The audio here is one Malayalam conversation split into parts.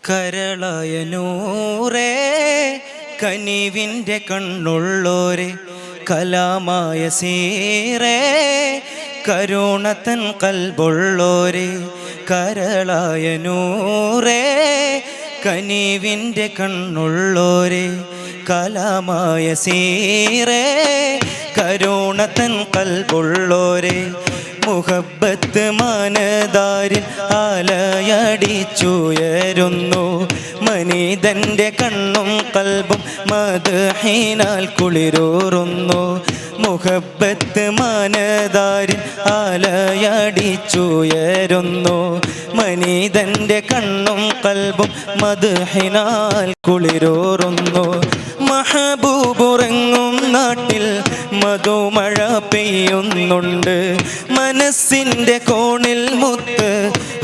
കരളായ നൂറേ കനിവിൻ്റെ കണ്ണുള്ളോരെ കലാമായ സീറേ കരുണത്തൻ കൽബുള്ളോരെ കരളായ നൂറേ കനിവിൻ്റെ കണ്ണുള്ളോരെ കലാമായ സീറേ കരുണത്തൻ കൽബുള്ളോരെ മുഹബ്ബത്ത് മനതാരിൽ ആലയടിച്ചുയരുന്നു മനീതൻ്റെ കണ്ണും കൽബും മദ്ഹിനാൽ കുളിരൂറുന്നു മുഹബ്ബത്ത് മനതാരിൽ ആലയടിച്ചുയരുന്നു മനീതൻ്റെ കണ്ണും കൽബും മദ്ഹിനാൽ കുളിരൂറുന്നു മഹബൂബുറങ്ങും നാട്ടിൽ മധുമഴ പെയ്യുന്നുണ്ട് മനസ്സിൻ്റെ കോണിൽ മുത്ത്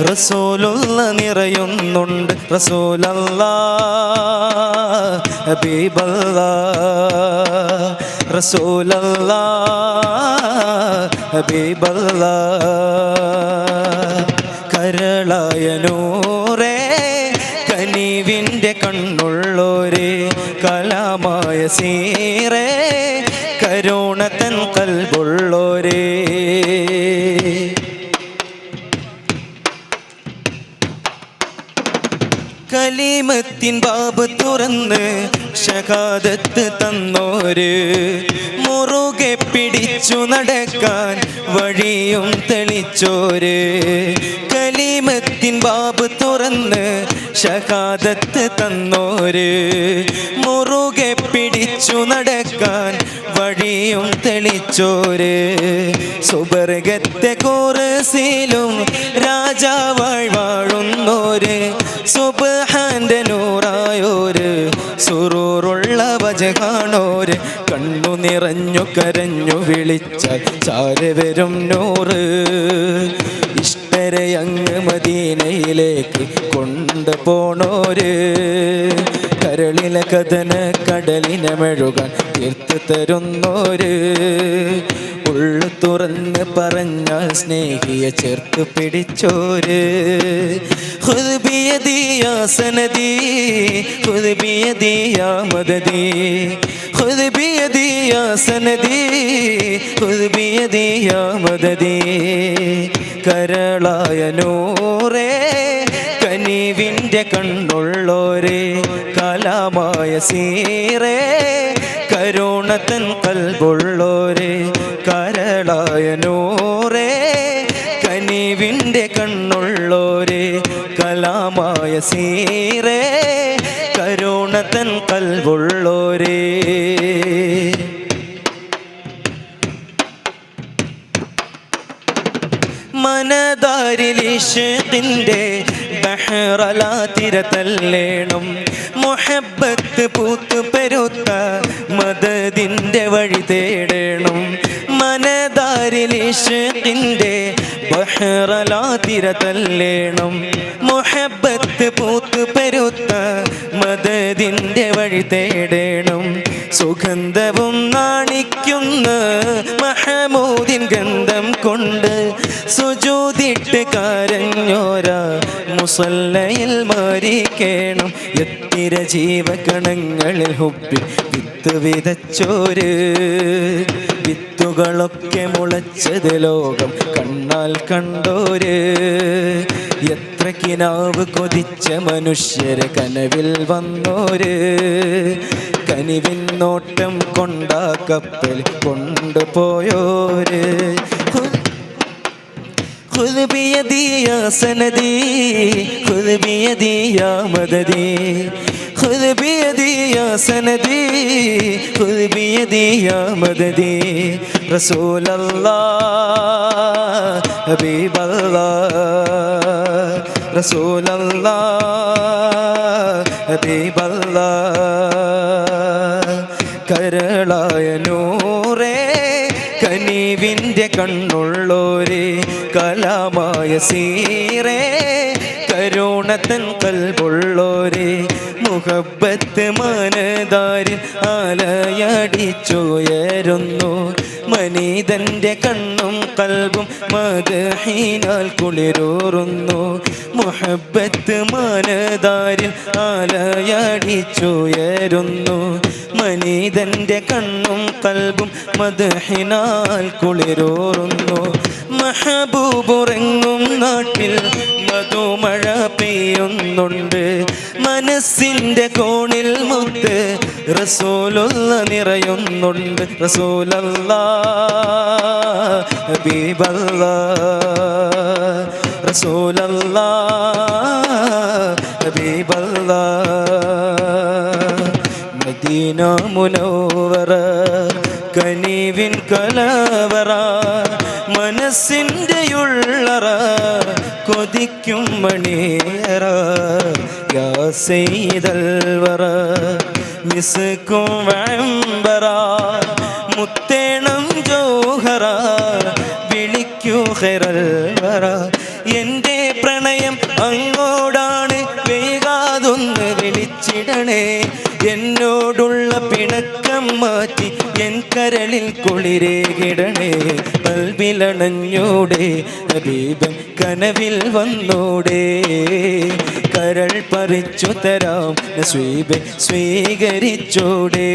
റസൂലുള്ള നിറയുന്നുണ്ട് റസൂലല്ലാഹ് ഹബീബല്ലാഹ് റസൂലല്ലാഹ് ഹബീബല്ലാഹ് കരളായ നൂറേ കനിവിൻ്റെ കണ്ണുള്ളോരെ കലാമായ സീറേ കരുണത്തൻ കൽബുള്ളോരേ കലിമത്തിൻ ബാബ് തുറന്ന് ഷഹാദത്ത് തന്നോര് മുറുകെ പിടിച്ചു നടക്കാൻ വഴിയും തെളിച്ചോര് കലിമത്തിൻ ബാബ് തുറന്ന് ഷഹാദത്ത് തന്നോര് മുറുകെ പിടിച്ചു നടക്കാൻ വഴിയും തെളിച്ചോര് സുബർഗത്തെ കുർസിയിലും രാജാവായി വാഴുന്നോര് സുബ്ഹാന്റെ നൂറായോര് സുറൂറുള്ള വജഹാണോര് കണ്ണു നിറഞ്ഞു കരഞ്ഞു വിളിച്ച ചാരെ വരും നൂറ് ഇഷ്ടരെ അങ്ങ് മദീനയിലേക്ക് കൊണ്ടുപോണോര് കരളിലെ കഥന കടലിനെ മെഴുകാൻ തീർത്ത് തരുന്നോര് ഉള്ളു തുറന്ന് പറഞ്ഞാൽ സ്നേഹിയെ ചേർത്ത് പിടിച്ചോര് ഖുദ് ബിയദി യാ സനദി ഖുദ് ബിയദി യാ മദദി ഖുദ് ബിയദി യാ സനദി ഖുദ് ബിയദി യാ മദദി കരളായ നൂറേ കനിവിൻ്റെ കണ്ണുള്ളോരെ കലാമായ സീറേ കരുണത്തൻ കൽബുള്ളോരെ കരളായ നൂറേ കനിവിൻ്റെ കണ്ണുള്ളോരെ കലാമായ സീറേ കരുണത്തൻ കൽബുള്ളോരെ മനതാരിൽ ഇശ്ഖിൻ്റെ ബഹ്റലാ തിരതല്ലേണം മുഹബ്ബത്ത് പൂത്ത് പെരുത്ത മദദിൻ്റെ വഴി തേടണം മനതാരിൽ ഇശ്ഖിൻ്റെ ബഹ്റലാ തിരതല്ലേണം മുഹബ്ബത്ത് പൂത്ത് പെരുത്ത മദദിൻ്റെ വഴി തേടണം സുഗന്ധവും നാണിക്കുന്ന മഹമൂദിൻ ഗന്ധം കൊണ്ട് സുജൂദിട്ട് കരഞ്ഞോരാ മുസല്ലയിൽ മരിക്കണം എത്തിര ജീവകണങ്ങളിൽ ഹുബ്ബിൽ വിത്ത് വിതച്ചോര് വിത്തുകളൊക്കെ മുളച്ചത് ലോകം കണ്ണാൽ കണ്ടോര് എത്ര കിനാവ് കൊതിച്ച മനുഷ്യരെ കനവിൽ വന്നോര് കനിവിൻ നോട്ടം കൊണ്ടാ കപ്പൽ കൊണ്ടുപോയോര് ഖുദ് ബിയദി യാ സനദി ഖുദ് ബിയദി യാ മദദി ഖുദ് ബിയദി യാ സനദി ഖുദ് ബിയദി യാ മദദി റസൂലല്ലാഹ് ഹബീബല്ലാഹ് റസൂലല്ലാഹ് ഹബീബല്ലാഹ് കരളായ നൂറേ കനിവിൻ്റെ കണ്ണുള്ളോരെ കലാമായ സീറേ കരുണ നല്ലോണത്തൻ കൽബുള്ളോരേ മുഹബ്ബത്ത് മനതാരിൽ ആലയടിച്ചുയരുന്നു മനീതന്റെ കണ്ണും കൽബും മദ്ഹിനാൽ കുളിരൂറുന്നു മുഹബ്ബത്ത് മനതാരിൽ ആലയടിച്ചുയരുന്നു മനീതന്റെ കണ്ണും കൽബും മദ്ഹിനാൽ കുളിരൂറുന്നു മഹബൂബുറങ്ങും നാട്ടിൽ മധുമഴ പെയ്യുന്നുണ്ട് മനസ്സിന്റെ കോണിൽ മുത്ത് റസൂലുള്ള നിറയുന്നുണ്ട് റസൂലല്ലാഹ് ഹബീബല്ലാഹ് റസൂലല്ലാഹ് ഹബീബല്ലാഹ് മദീന മുനവ്വറ കനിവിൻ കലവറ മനസ്സിൻ്റെ ഉള്ളറ കൊതിക്കും മണിയറ യാ സയ്യിദൽ വറ മിസ്കും വഅംബറ മുത്തേണം ജോഹറ വിളിക്കൂ ഖൈറൽ വറ എൻ്റെ പ്രണയം അങ്ങോടാണ് വേഗാതൊന്ന് വിളിച്ചിടണേ എന്നോടുള്ള പിണക്കം മാറ്റി എൻ കരളിൽ കുളിരേകിടണേ കൽബിലണഞ്ഞൂടെ ഹബീബൻ കനവിൽ വന്നൂടെ കരൾ പറിച്ചു തരാം നസ്വീബെ സ്വീകരിച്ചൂടെ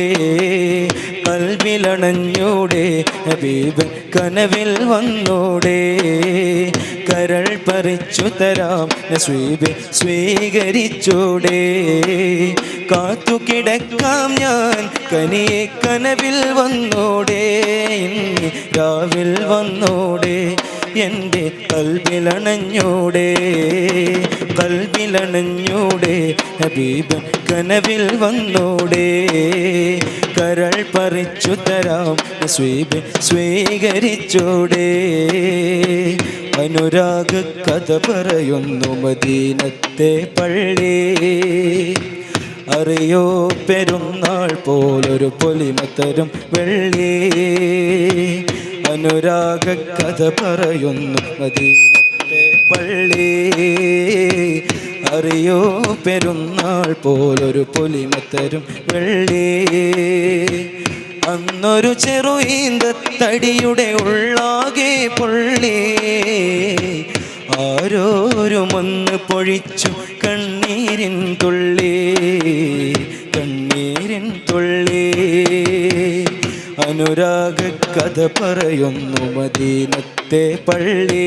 കൽബിലണഞ്ഞൂടെ ഹബീബൻ കനവിൽ വന്നൂടെ കരൾ പറിച്ചു തരാം നസ്വീബെ സ്വീകരിച്ചൂടെ കാത്തു കിടക്കാം ഞാൻ കനിയെ കനവിൽ വന്നോടെ രാവിൽ വന്നോടെ എൻ്റെ കൽബിലണഞ്ഞൂടെ കൽബിലണഞ്ഞൂടെ ഹബീബൻ കനവിൽ വന്നോടെ കരൾ പറിച്ചു തരാം സ്വീബെ സ്വീകരിച്ചോടെ അനുരാഗ കഥ പറയുന്നു മദീനത്തെ പള്ളി അറിയോ പെരുന്നാൾ പോലൊരു പൊലിമത്തരും വെള്ളി അനുരാഗ കഥ പറയുന്നു മദീനത്തെ പള്ളി അറിയോ പെരുന്നാൾ പോലൊരു പൊലിമത്തരും വെള്ളി അന്നൊരു ചെറുഈന്തത്തടിയുടെ ഉള്ളാകെ പൊള്ളി ആരോരും ഒന്ന് പൊഴിച്ചു കണ്ണീരിൻ തുള്ളി കണ്ണീരിൻ തുള്ളി അനുരാഗ കഥ പറയുന്നു മദീനത്തെ പള്ളി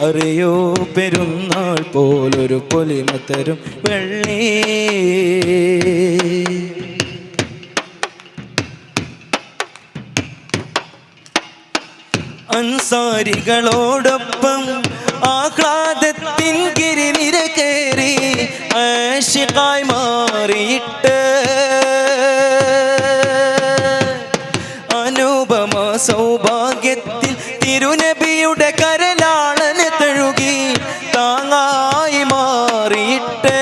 അറിയോ പെരുന്നാൾ പോലൊരു പൊലിമത്തരും വെള്ളി അൻസാരികളോടൊപ്പം ആഹ്ലാദത്തിൻ ഗിരിനിര കയറി ആശിഖായി മാറിയിട്ട് അനുപമ സൗഭാഗ്യത്തിൽ തിരുനബിയുടെ കരലാളന തഴുകി താങ്ങായി മാറിയിട്ട്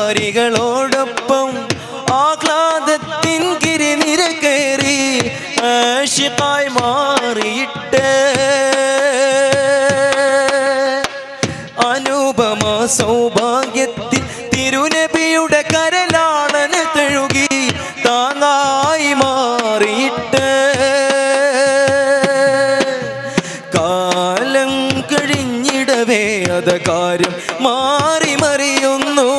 അൻസാരികളോടൊപ്പം ആഹ്ലാദത്തിൻ ഗിരിനിര കയറി ആശിഖായി മാറിയിട്ട് അനുപമ സൗഭാഗ്യത്തിൽ തിരുനബിയുടെ കരലാളന തഴുകി താങ്ങായി മാറിയിട്ട് കാലം കഴിഞ്ഞിടവേ അത കാര്യം മാറി മറിയുന്നു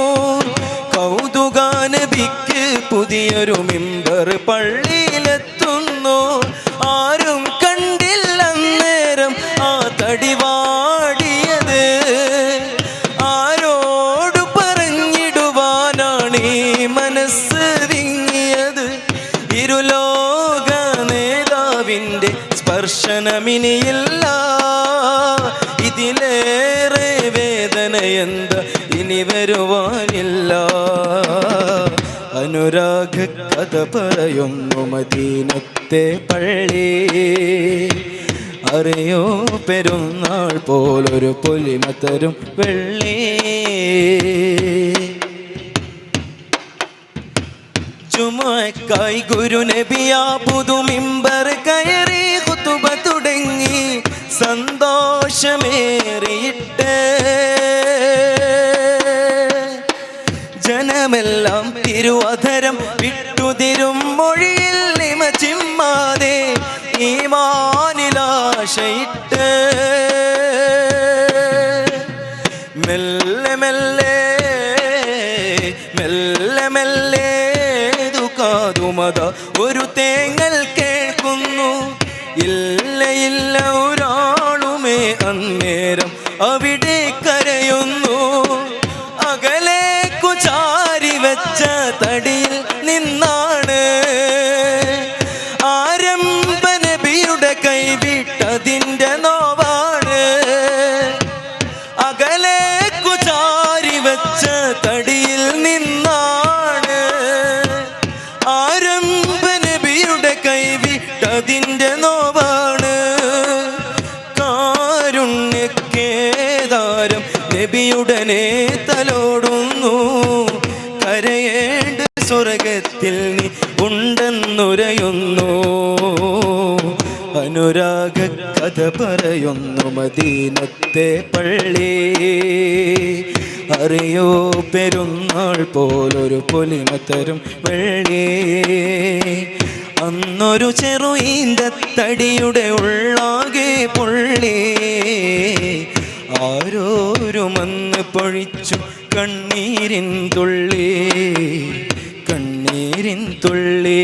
കൗതുകാനബിക്ക് പുതിയൊരു മിമ്പർ പള്ളിയിലെത്തുന്നു ആരും കണ്ടില്ല അന്നേരം ആ തടിവാടിയത് ആരോട് പറഞ്ഞിടുവാനാണ് ഈ മനസ്സ് വിങ്ങിയത് ഇരുലോക നേതാവിൻ്റെ സ്പർശനമിനിയില്ല ഇതിലേറെ വേദന എന്താ ഇനി വരുവാനില്ല അനുരാഗ കഥ പറയുന്നു മദീനത്തെ പള്ളി അറിയോ പെരുന്നാൾ പോലൊരു പൊലിമത്തരും വെള്ളി ജുമുഅക്കായി ഗുരു നബിയാ പുതുമിമ്പർ കയറി ഖുതുബ തുടങ്ങി സന്തോഷമേറിയിട്ട് ജനമെല്ലാം തിരുവധരം വിട്ടുതിരും മൊഴിയിൽ നിമ ചിമ്മാതെ ഈമാനിലാശയിട്ട് മെല്ലെ മെല്ലെ മെല്ലെ മെല്ലെ ദുഃഖാതുമത ഒരു തേങ്ങൽ കേൾക്കുന്നു. ഇല്ല ഇല്ല ഒരാളുമേ അന്നേരം അവിടെ കരയുന്നു. അകലേക്കു ചാരി വെച്ച തടിയിൽ നിന്നാണ് ആരംഭ നബിയുടെ കൈവിട്ടതിൻ്റെ നോവാണ്. അകലേക്കു ചാരി വെച്ച തടിയിൽ നിന്നാണ് ആരംഭ നബിയുടെ കൈവിട്ടതിൻ്റെ നോവാണ്. കാരുണ്യക്കേദാരം നബിയുടനെ തലോടുന്നു. കരയേണ്ട സ്വർഗത്തിൽ നീ ഉണ്ടെന്നുരയുന്നു. അനുരാഗ കഥ പറയുന്നു മദീനത്തെ പള്ളി. അറിയോ പെരുന്നാൾ പോലൊരു പൊലിമത്തരും വെള്ളി. അന്നൊരു ചെറു ഈന്തത്തടിയുടെ ഉള്ളാകെ പൊള്ളി. ആരോരു മന്ന് പൊഴിച്ചു കണ്ണീരിൻ തുള്ളി. കണ്ണീരിൻ തുള്ളി.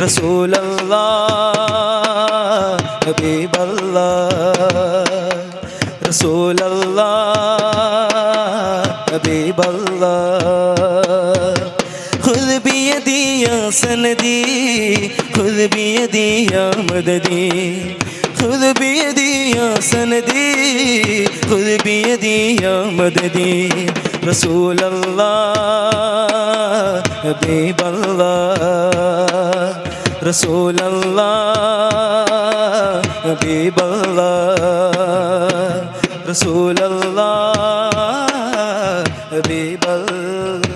റസൂലല്ലാഹ് ഹബീബല്ലാഹ് റസൂലല്ലാഹ് ഹബീബല്ലാഹ്. ഖുദ് ബിയദി യാ സനദി ഖുദ് ബിയദി യാ മദദി ഖുദ് ബിയദി യാ സനദി ഖുദ് ബിയദി യാ മദദി. റസൂലല്ലാഹ് ഹബീബല്ലാഹ് റസൂലല്ലാഹ് ഹബീബല്ലാഹ് റസൂലല്ലാഹ് ഹബീബല്ലാഹ്.